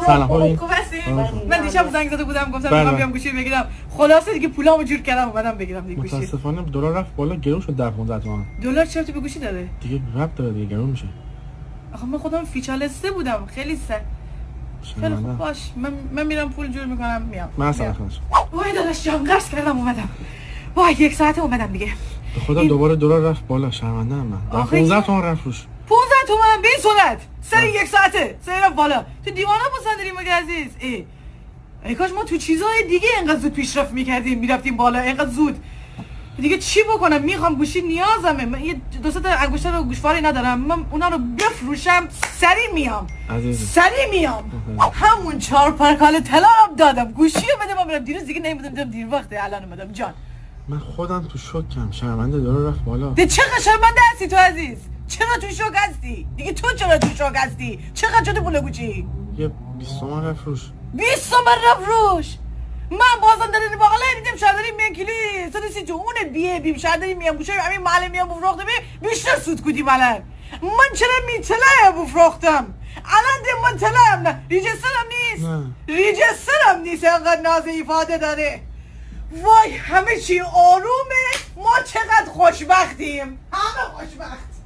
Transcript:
سلام خوبی؟ خوب هستی؟ من دیشب زنگ زده بودم گفتم میخوام بیام گوشی بگیرم. خلاصه دیگه پولامو جور کردم اومدم بگیرم دیگه گوشی. متاسفانه دلار رفت بالا گرون شد در 15 تومن. دلار چرا تو به گوشی داره؟ دیگه رفت داره دیگه گرون میشه. آخه من خودم فیچالسته بودم خیلی خیلی خوب باش من میرم پول جور میکنم میام. من اصلا خلاص. وای داداش جان قرض کردم اومدم. وای 1 ساعته اومدم دیگه. به خدا دوباره دلار رفت بالا شرمنده ام من. در 15 تومن رفت روش. 15 تومن به این صورت سر 1 ساعته سر بالا. تو دیوانه پسندری مگه عزیز؟ ای کاش ما تو چیزهای دیگه اینقدر زود پیشرفت میکردیم میرفتیم بالا اینقدر زود. دیگه چی بکنم میخوام گوشی نیازمه. من یه دو سه تا انگشتر و گوشواری ندارم. من اونا رو بفروشم سری میام. سری میام. همون 4 پرکال طلام دادم. گوشی رو بده من برم. دیروز دیگه نمیدونم دیر وقته الان اومدم جان. من خودم تو شوکم شرمنده دلار رفت بالا. ده چقدر شرمنده هستی تو عزیز؟ چرا تو شوک هستی؟ دیگه تو چرا تو شوک هستی؟ چقدر شده پول گوشی؟ یه 20 تومن رفت روش. 20 تومن رفت روش. من بازم دارم بالا میدم شادری میان کلی 130 جونه بی شادری میام گوشه همین مال میام بفروختم بیشتر سود کودی مالن. من چرا میتلای بفروختم؟ الان ده من تلایم نه ریجسترم نیست. ریجسترم نیست انقدر ناز ifade داره. وای همه چی آرومه. ما چقدر خوشبختیم. همه خوشبخت.